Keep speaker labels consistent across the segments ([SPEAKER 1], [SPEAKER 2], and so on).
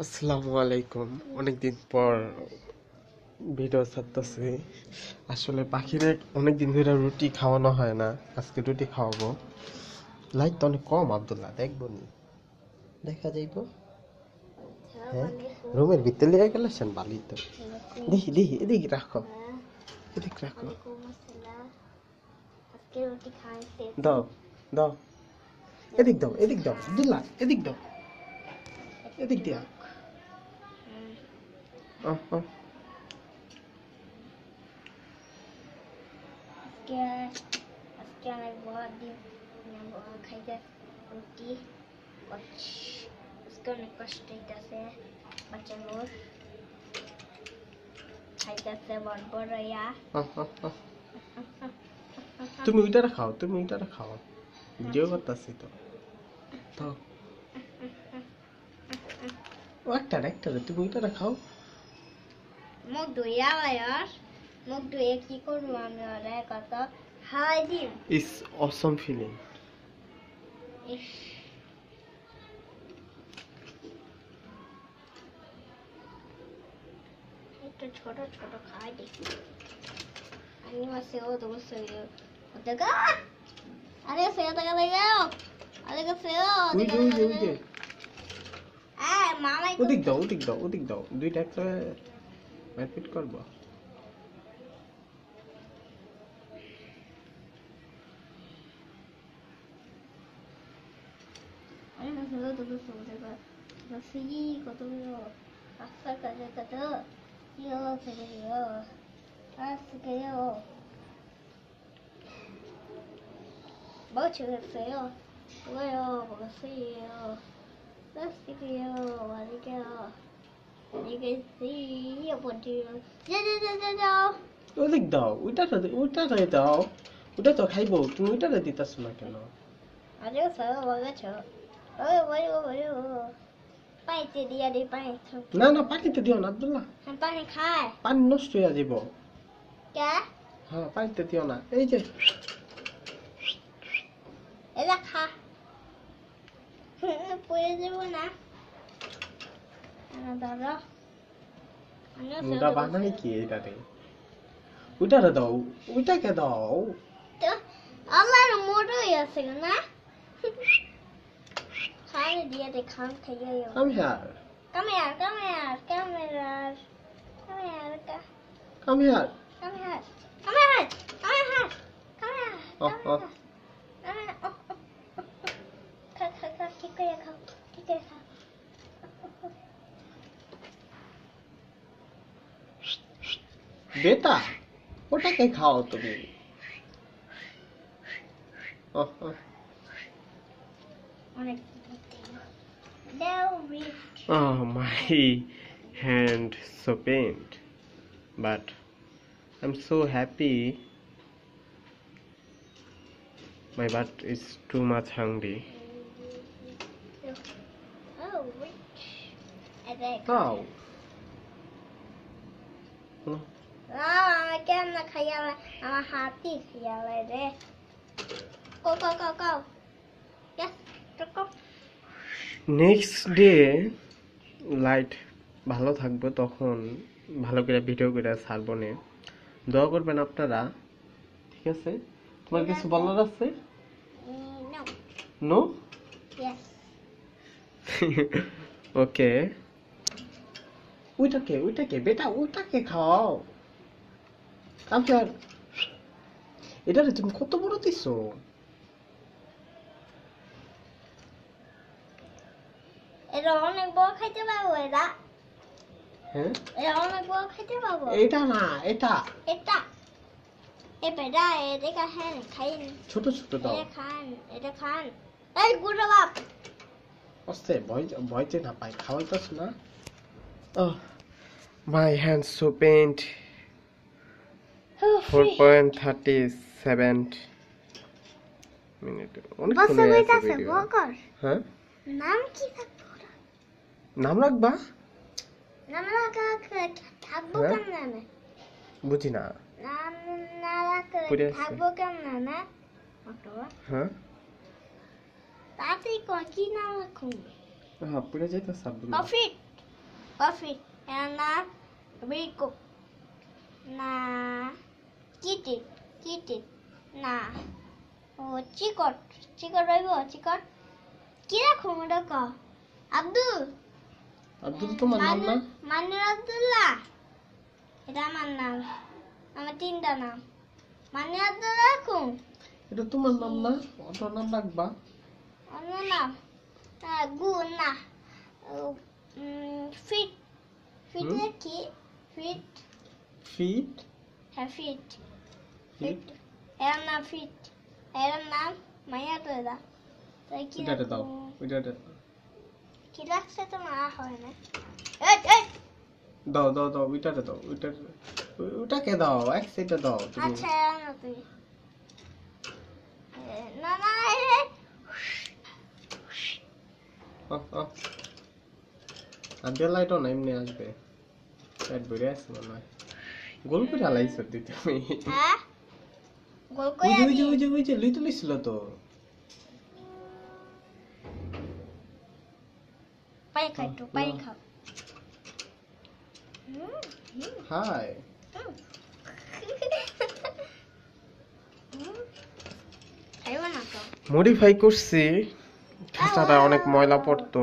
[SPEAKER 1] আসসালামু আলাইকুম। অনেকদিন পর ভিডিও ছাড়তেছি। আসলে পাখিরে অনেকদিন ধরে রুটি খাওয়ানো হয় না, আজকে রুটি খাওয়াবো। লাইট তো অনেক কম আব্দুল্লাহ, দেখবো নি দেখা যাইব। হ্যাঁ, রুমের ভিতরে লেগে গেলেছেন বালি তো। দেখি দেখি এদিকে রাখো, এদিকে রাখো। দাও দাও, এদিক দাও, এদিক দাও আব্দুল্লাহ, এদিক দাও, এদিক দিয়া।
[SPEAKER 2] আজকে অনেক বড় দিন, খাইতে রুটি আজকে অনেক কষ্ট হইতেছে। বাচ্চাগুলোর খাইতেছে বড় বড় ইয়া।
[SPEAKER 1] তুমি ওইটা খাও, তুমি ওইটা খাও, ভিডিও করতেছি তো। দাও একটা একটা তুমি ওইটা খাও।
[SPEAKER 2] মুখ ধুইয়া আর মুখ ধুয়ে কি করবো আমি? ওরা কত হাওয়াই দিন।
[SPEAKER 1] ইস অসম ফিলিং।
[SPEAKER 2] একটু ছোট ছোট খাই দেখি। Animação do museu. Olha o céu, tá legal. Olha o céu.
[SPEAKER 1] উইডে
[SPEAKER 2] মামা
[SPEAKER 1] ওদিক দাও, ওদিক দাও, ওদিক দাও, দুইটা একটা ম্যাপিট করবো।
[SPEAKER 2] Olha o céu do museu. Assim, quando eu passar cada eu sei eu. Acho que eu. Bote o céu. Eu. Acho que eu. Olha que eu.
[SPEAKER 1] ওদিক দাও, ওইটারে দাও, ওটা তো খাইবো, তুমি ওইটারে দিতেছ না কেন? না না, পানিতে দিও না আব্দুল্লাহ, পানি নষ্ট হয়ে যাব। হ্যাঁ, পানিতে দিও না। এই যে মুদা বানাই কি এটারে? ওইটারে দাও, ওইটাকে দাও।
[SPEAKER 2] আল্লাহর মোড়ই আছে না? খালি দিয়ে দে, খান খাইয়ে।
[SPEAKER 1] Come here.
[SPEAKER 2] Come here. Come here.
[SPEAKER 1] Come here.
[SPEAKER 2] Come here. Come here. Come here. খা কি করে খাও? কি করে খাও?
[SPEAKER 1] বেটা, ওটাকে খাও তুমি। Oh, my hand so pained, but I'm so happy. My butt is too much hungry.
[SPEAKER 2] Oh, rich.
[SPEAKER 1] How?
[SPEAKER 2] আমি কেন না খাইয়া, আমার হাতি খাইয়া রে। Go. Yes, go.
[SPEAKER 1] Next day light ভালো থাকবে, তখন ভালো করে ভিডিও করে ছাড়বো নে। দোয়া করবেন আপনারা, ঠিক আছে? তোমার কিছু বলার আছে?
[SPEAKER 2] No.
[SPEAKER 1] নো?
[SPEAKER 2] Yes.
[SPEAKER 1] ওকে। ওইটাকে বেটা, ওইটাকে খাও। এটারে তুমি কত বড় দিছো?
[SPEAKER 2] এটা অনেক বড় খাইতে পারবো এটা?
[SPEAKER 1] হ্যাঁ,
[SPEAKER 2] এটা অনেক বড় খাইতে পারবো?
[SPEAKER 1] এটা না, এটা
[SPEAKER 2] বেটা, এটা খান, খাইন।
[SPEAKER 1] ছোট ছোট দাও।
[SPEAKER 2] এটা খান। এই গুড়া বাপ।
[SPEAKER 1] আস্তে, ভয়তে না পাই, খাওয়াইতাছ না? My hands so pained. 4.37 minute. অনেক সময় আছে ভিডিও। হ্যাঁ,
[SPEAKER 2] নাম কি থাকবো?
[SPEAKER 1] নাম রাখবা?
[SPEAKER 2] নাম রাখা থাকবো কেন?
[SPEAKER 1] বুঝি না।
[SPEAKER 2] নাম না রাখলে থাকবো কেন না?
[SPEAKER 1] হ্যাঁ,
[SPEAKER 2] তাতে কি নাম রাখুন?
[SPEAKER 1] হ্যাঁ, পুরো যাইতাছ আব্দুল্লাহ।
[SPEAKER 2] প্রফিট। কফি না বিকো না কিটি না ও চিকট রইব চিকট কি রাখো মোটা ক
[SPEAKER 1] আব্দুল তোমার নাম না?
[SPEAKER 2] মানির আব্দুল্লাহ, এটা আমার নাম, আমার তিনটা নাম। মানির আব্দুল্লাহ রাখুন,
[SPEAKER 1] এটা তোমার নাম না? অন্য নাম রাখবা?
[SPEAKER 2] অন্য নাম গুণ না ফিট রাখি ফিট হ্যাঁ ফিট এর নাম ফিট, এর নাম মাইয়া তো দা। তাই কি
[SPEAKER 1] দাও ওইটা
[SPEAKER 2] কি রাখছে তো না হয় না।
[SPEAKER 1] দাও ওইটাতে দাও ওটাকে দাও এক সাইডে দাও তুমি।
[SPEAKER 2] আচ্ছা না তুই না
[SPEAKER 1] আগে লাইটও না এমনি আসবে, লাইট বেড়ে আসছে মনে হয়। গোল করে আলাইছো দিতে তুমি।
[SPEAKER 2] হ্যাঁ গোল করে
[SPEAKER 1] ওই যে লইতে লইছিল তো।
[SPEAKER 2] পাই খাও
[SPEAKER 1] হাই মডিফাই করছি, খাঁচাটা অনেক ময়লা পড়তো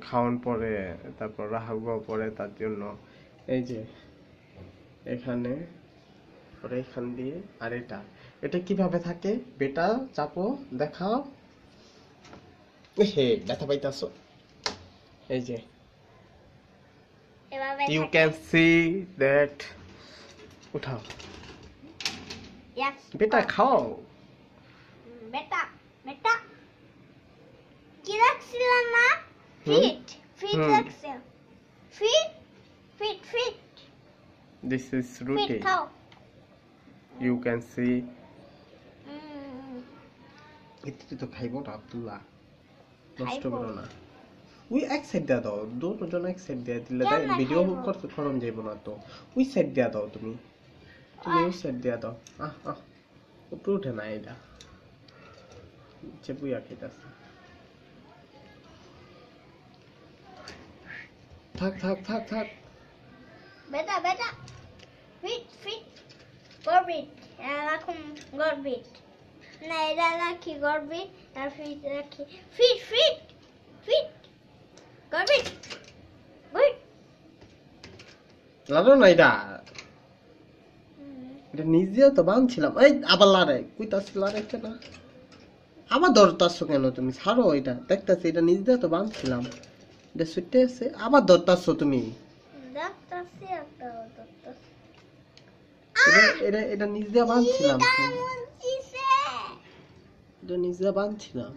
[SPEAKER 1] খাওয়ান পরে, তারপর রাহাগুয়া পরে, তার জন্য এই যে এখানে পরে এখান দিয়ে। আর এটা কিভাবে থাকে বেটা চাপো দেখাও। হে ব্যথা পাইতাছো, এই যে you can see that। উঠাও বেটা খাও।
[SPEAKER 2] বেটা কি রাখছিলাম না ফিট রাখছিলাম ফিট
[SPEAKER 1] this is roti,
[SPEAKER 2] খাও
[SPEAKER 1] you can see। এতে তো খাইবো না আব্দুল্লাহ, নষ্ট করো না। ওই এক সাইড দিয়ে দাও, দুজন এক সাইড দিয়ে দিলে ভিডিও করতে খরম যাইব না তো। ওই সাইড দিয়ে দাও তুমি ওই সাইড দিয়ে দাও। উপরে উঠে না এটা চেপুইয়া খেতেছে। থাক
[SPEAKER 2] বেটা ফিট গরবিট রাখুন গরবিট না এটা রাখি গরবিট আর ফিট রাখি ফিট গরবিট গুড
[SPEAKER 1] লাড়ো না এটা নিজে তো বাঁধছিলাম। এই আবার লাড়ে কইতাছি লাড়ে কেন, আবার ধরতাছো কেন তুমি? ছাড়ো, এটা দেখতেছি এটা নিজে তো বাঁধছিলাম, এটা ছুটে আছে আবার ধরতাছো তুমি। এটা নিজে বাঁধছিলাম তো, এটা নিজে বাঁধছিলাম।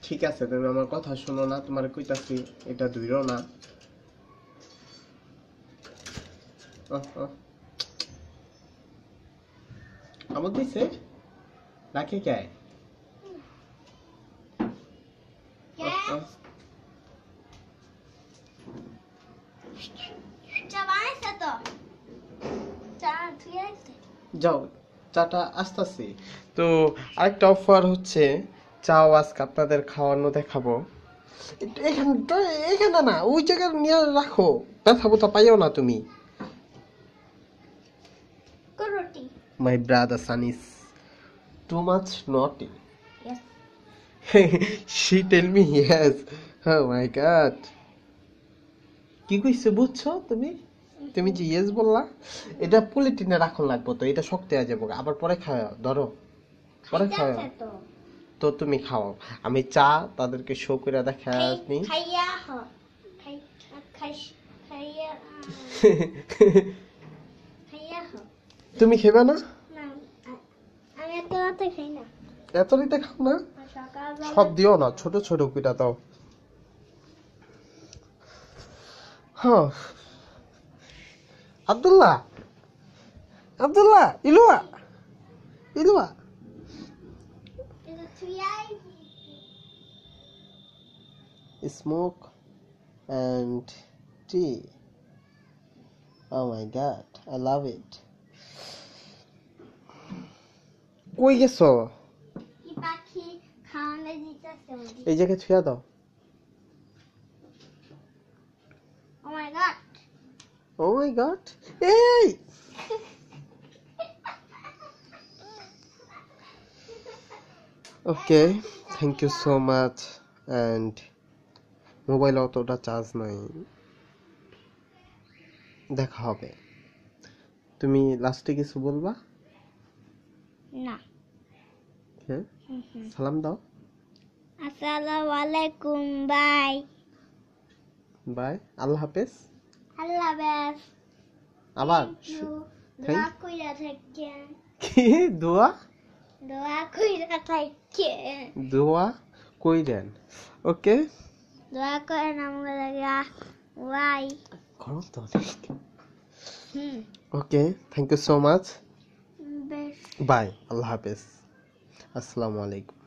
[SPEAKER 1] ঠিক আছে তুমি আমার কথা শোনো না, তোমার কইতাছি এটা ধুইরো না। আমার দিছে রাখি কে যাও চাটা আসতেছি তো। আরেকটা অফার হচ্ছে, চাও আজকে আপনাদের খাওয়ানো দেখাবো। এখানে না ওই জায়গায় নিয়ে রাখো, ব্যথা বোথা পাইও না তুমি। My brother son is too much naughty.
[SPEAKER 2] Yes.
[SPEAKER 1] She tell me yes. Oh my god. কি কইছে বুঝছো তুমি? তুমি যে ইয়েস বললা, এটা পলিটিনে রাখুন লাগবো তো, এটা শক্ত হয়ে যাবো, আবার পরে খাওয়া ধরো, পরে খাওয়া তো তুমি খাও। আমি চা তাদেরকে শো করে দেখাইনি। তুমি খেবে না?
[SPEAKER 2] আমি এত রাতে খাই না।
[SPEAKER 1] এত রাতে খাও না? সব দিও না, ছোট ছোট কুইটা দাও। হ্যাঁ Abdullah ইলুয়া smoke and tea. Oh my god, I love it. কই গেছো?
[SPEAKER 2] পাখি খাওয়ানো দিতেছে,
[SPEAKER 1] এই জায়গায় ছুঁয়া দাও। Oh my god. Hey! Okay, thank you so much. And mobile অতটা চার্জ নাই, দেখা হবে। তুমি লাস্টে কিছু বলবা?
[SPEAKER 2] না।
[SPEAKER 1] হ্যাঁ, সালাম দাও।
[SPEAKER 2] আসসালামু আলাইকুম, বাই।
[SPEAKER 1] বাই, আল্লাহ হাফেজ।
[SPEAKER 2] আল্লাহ হাফেজ।
[SPEAKER 1] আবার
[SPEAKER 2] দোয়া কইরা থাকেন।
[SPEAKER 1] কি দোয়া?
[SPEAKER 2] দোয়া কইরা থাকেন।
[SPEAKER 1] দোয়া কইরেন। ওকে,
[SPEAKER 2] দোয়া করেন আমার লাগা। বাই।
[SPEAKER 1] গরম তো অনেক। ওকে, থ্যাংক ইউ সো মাচ।
[SPEAKER 2] বেশ।
[SPEAKER 1] বাই, আল্লাহ হাফেজ, আসসালামু আলাইকুম।